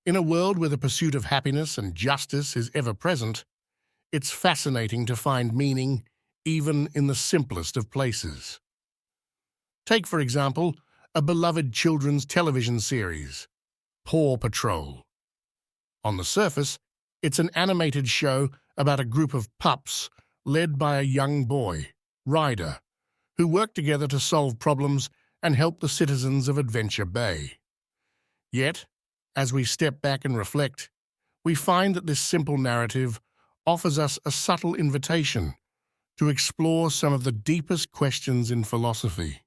In a world where the pursuit of happiness and justice is ever present, it's fascinating to find meaning even in the simplest of places. Take, for example, a beloved children's television series, Paw Patrol. On the surface, it's an animated show about a group of pups led by a young boy, Ryder, who work together to solve problems and help the citizens of Adventure Bay. Yet, as we step back and reflect, we find that this simple narrative offers us a subtle invitation to explore some of the deepest questions in philosophy.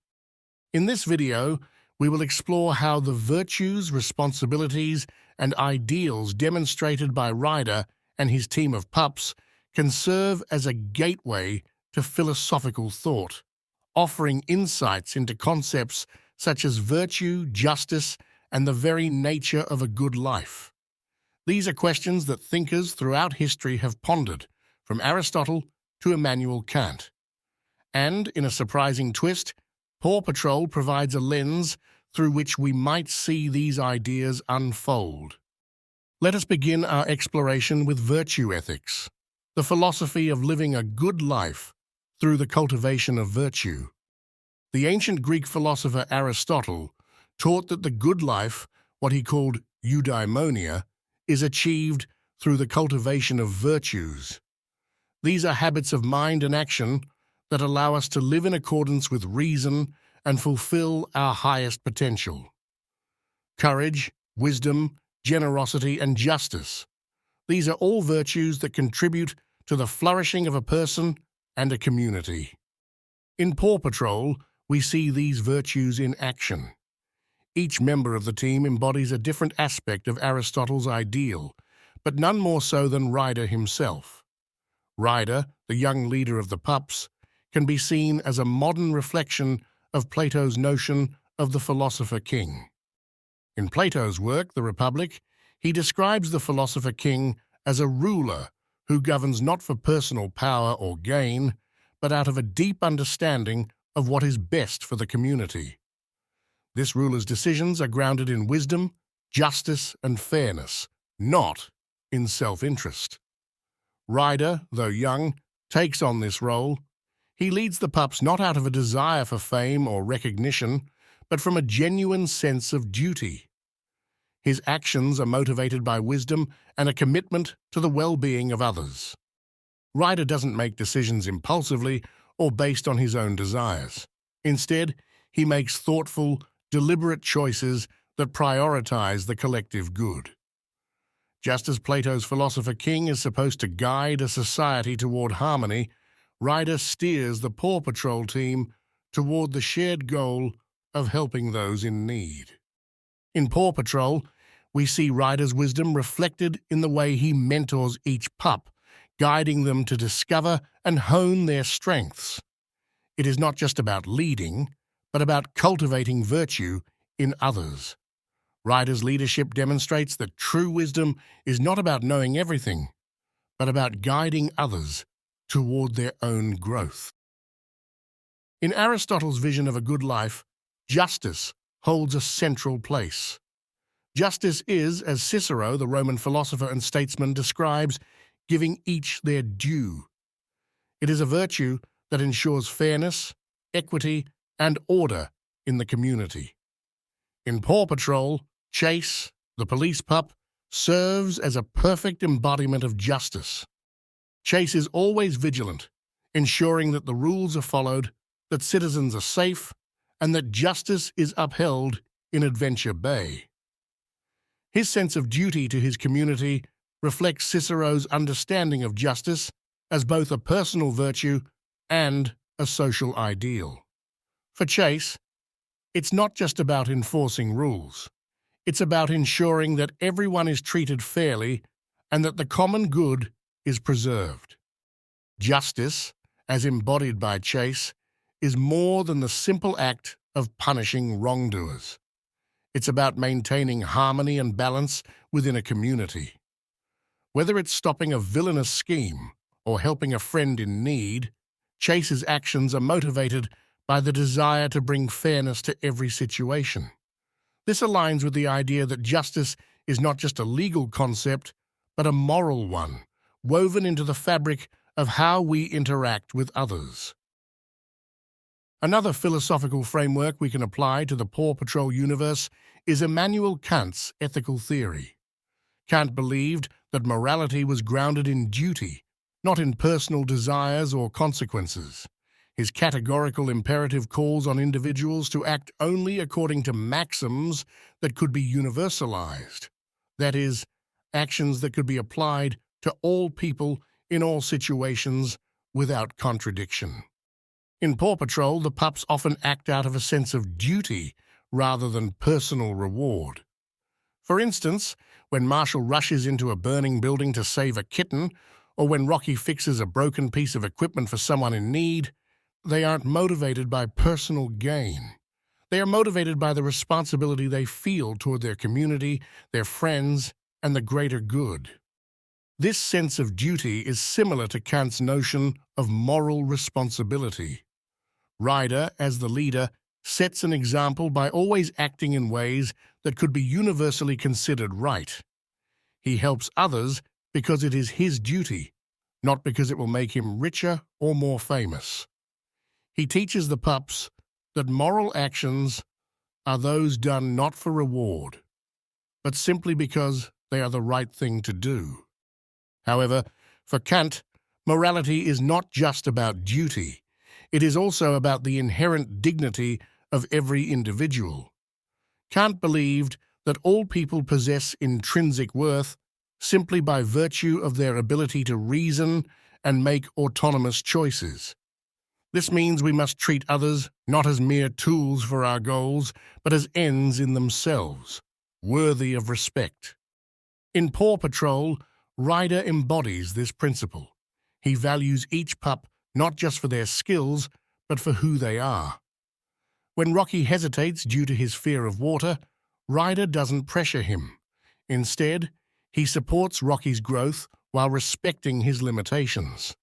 In this video, we will explore how the virtues, responsibilities, and ideals demonstrated by Ryder and his team of pups can serve as a gateway to philosophical thought, offering insights into concepts such as virtue, justice, and the very nature of a good life. These are questions that thinkers throughout history have pondered, from Aristotle to Immanuel Kant. And, in a surprising twist, Paw Patrol provides a lens through which we might see these ideas unfold. Let us begin our exploration with virtue ethics, the philosophy of living a good life through the cultivation of virtue. The ancient Greek philosopher Aristotle taught that the good life, what he called eudaimonia, is achieved through the cultivation of virtues. These are habits of mind and action that allow us to live in accordance with reason and fulfill our highest potential. Courage, wisdom, generosity, and justice. These are all virtues that contribute to the flourishing of a person and a community. In Paw Patrol, we see these virtues in action. Each member of the team embodies a different aspect of Aristotle's ideal, but none more so than Ryder himself. Ryder, the young leader of the pups, can be seen as a modern reflection of Plato's notion of the philosopher king. In Plato's work, The Republic, he describes the philosopher king as a ruler who governs not for personal power or gain, but out of a deep understanding of what is best for the community. This ruler's decisions are grounded in wisdom, justice, and fairness, not in self-interest. Ryder, though young, takes on this role. He leads the pups not out of a desire for fame or recognition, but from a genuine sense of duty. His actions are motivated by wisdom and a commitment to the well-being of others. Ryder doesn't make decisions impulsively or based on his own desires. Instead, he makes thoughtful, deliberate choices that prioritize the collective good. Just as Plato's philosopher king is supposed to guide a society toward harmony, Ryder steers the Paw Patrol team toward the shared goal of helping those in need. In Paw Patrol, we see Ryder's wisdom reflected in the way he mentors each pup, guiding them to discover and hone their strengths. It is not just about leading, but about cultivating virtue in others. Ryder's leadership demonstrates that true wisdom is not about knowing everything, but about guiding others toward their own growth. In Aristotle's vision of a good life, justice holds a central place. Justice is, as Cicero, the Roman philosopher and statesman, describes, giving each their due. It is a virtue that ensures fairness, equity, and order in the community. In Paw Patrol, Chase, the police pup, serves as a perfect embodiment of justice. Chase is always vigilant, ensuring that the rules are followed, that citizens are safe, and that justice is upheld in Adventure Bay. His sense of duty to his community reflects Cicero's understanding of justice as both a personal virtue and a social ideal. For Chase, it's not just about enforcing rules. It's about ensuring that everyone is treated fairly and that the common good is preserved. Justice, as embodied by Chase, is more than the simple act of punishing wrongdoers. It's about maintaining harmony and balance within a community. Whether it's stopping a villainous scheme or helping a friend in need, Chase's actions are motivated by the desire to bring fairness to every situation. This aligns with the idea that justice is not just a legal concept, but a moral one, woven into the fabric of how we interact with others. Another philosophical framework we can apply to the Paw Patrol universe is Immanuel Kant's ethical theory. Kant believed that morality was grounded in duty, not in personal desires or consequences. His categorical imperative calls on individuals to act only according to maxims that could be universalized. That is, actions that could be applied to all people in all situations without contradiction. In Paw Patrol, the pups often act out of a sense of duty rather than personal reward. For instance, when Marshall rushes into a burning building to save a kitten, or when Rocky fixes a broken piece of equipment for someone in need, they aren't motivated by personal gain. They are motivated by the responsibility they feel toward their community, their friends, and the greater good. This sense of duty is similar to Kant's notion of moral responsibility. Ryder, as the leader, sets an example by always acting in ways that could be universally considered right. He helps others because it is his duty, not because it will make him richer or more famous. He teaches the pups that moral actions are those done not for reward, but simply because they are the right thing to do. However, for Kant, morality is not just about duty. It is also about the inherent dignity of every individual. Kant believed that all people possess intrinsic worth simply by virtue of their ability to reason and make autonomous choices. This means we must treat others not as mere tools for our goals, but as ends in themselves, worthy of respect. In Paw Patrol, Ryder embodies this principle. He values each pup not just for their skills, but for who they are. When Rocky hesitates due to his fear of water, Ryder doesn't pressure him. Instead, he supports Rocky's growth while respecting his limitations.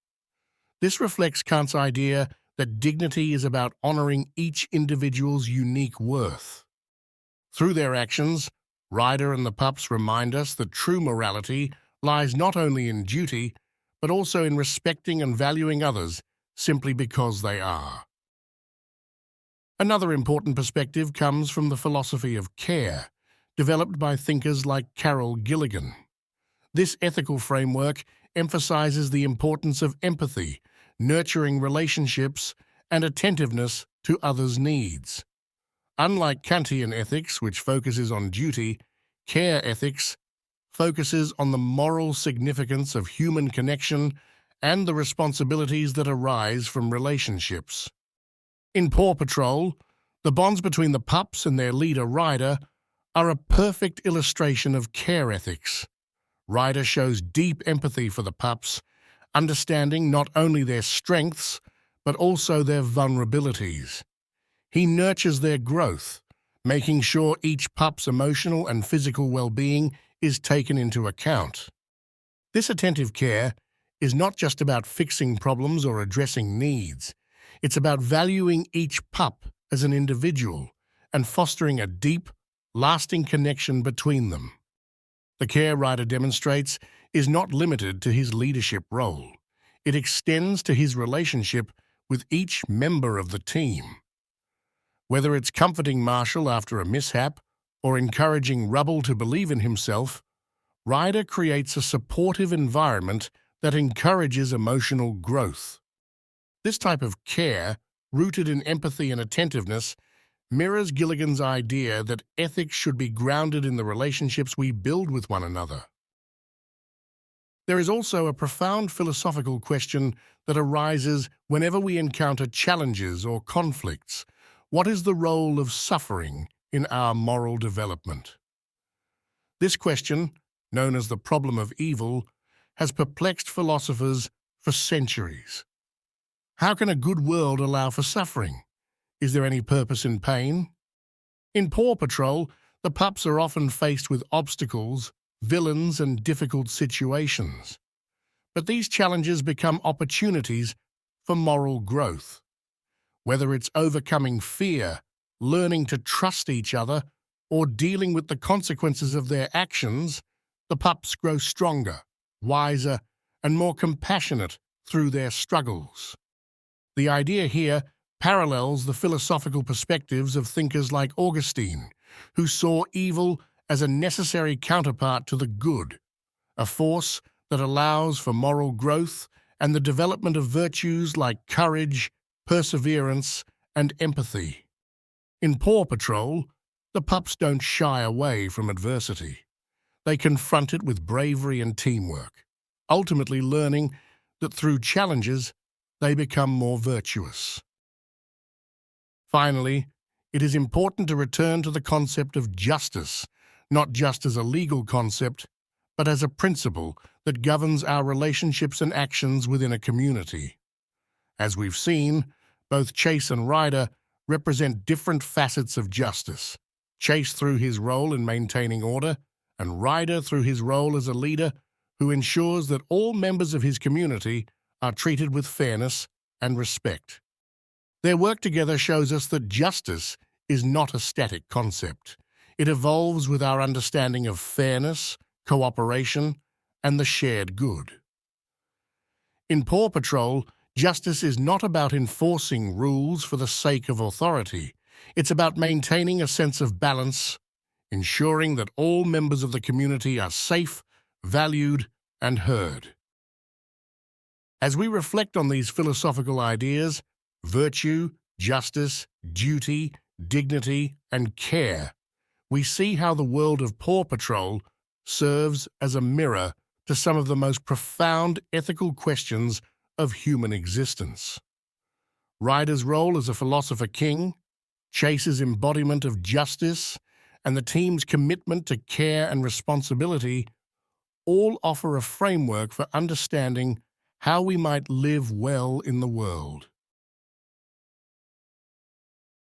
This reflects Kant's idea that dignity is about honoring each individual's unique worth. Through their actions, Ryder and the pups remind us that true morality lies not only in duty, but also in respecting and valuing others simply because they are. Another important perspective comes from the philosophy of care, developed by thinkers like Carol Gilligan. This ethical framework emphasizes the importance of empathy, nurturing relationships, and attentiveness to others' needs. Unlike Kantian ethics, which focuses on duty, care ethics focuses on the moral significance of human connection and the responsibilities that arise from relationships. In Paw Patrol, the bonds between the pups and their leader Ryder are a perfect illustration of care ethics. Ryder shows deep empathy for the pups, understanding not only their strengths, but also their vulnerabilities. He nurtures their growth, making sure each pup's emotional and physical well-being is taken into account. This attentive care is not just about fixing problems or addressing needs. It's about valuing each pup as an individual and fostering a deep, lasting connection between them. The care Ryder demonstrates is not limited to his leadership role. It extends to his relationship with each member of the team. Whether it's comforting Marshall after a mishap or encouraging Rubble to believe in himself, Ryder creates a supportive environment that encourages emotional growth. This type of care, rooted in empathy and attentiveness, mirrors Gilligan's idea that ethics should be grounded in the relationships we build with one another. There is also a profound philosophical question that arises whenever we encounter challenges or conflicts. What is the role of suffering in our moral development? This question, known as the problem of evil, has perplexed philosophers for centuries. How can a good world allow for suffering? Is there any purpose in pain? In Paw Patrol, the pups are often faced with obstacles, villains, and difficult situations. But these challenges become opportunities for moral growth. Whether it's overcoming fear, learning to trust each other, or dealing with the consequences of their actions, the pups grow stronger, wiser, and more compassionate through their struggles. The idea here parallels the philosophical perspectives of thinkers like Augustine, who saw evil as a necessary counterpart to the good, a force that allows for moral growth and the development of virtues like courage, perseverance, and empathy. In Paw Patrol, the pups don't shy away from adversity. They confront it with bravery and teamwork, ultimately learning that through challenges, they become more virtuous. Finally, it is important to return to the concept of justice, not just as a legal concept, but as a principle that governs our relationships and actions within a community. As we've seen, both Chase and Ryder represent different facets of justice. Chase through his role in maintaining order, and Ryder through his role as a leader who ensures that all members of his community are treated with fairness and respect. Their work together shows us that justice is not a static concept. It evolves with our understanding of fairness, cooperation, and the shared good. In Paw Patrol, justice is not about enforcing rules for the sake of authority. It's about maintaining a sense of balance, ensuring that all members of the community are safe, valued, and heard. As we reflect on these philosophical ideas, virtue, justice, duty, dignity, and care, we see how the world of Paw Patrol serves as a mirror to some of the most profound ethical questions of human existence. Ryder's role as a philosopher king, Chase's embodiment of justice, and the team's commitment to care and responsibility all offer a framework for understanding how we might live well in the world.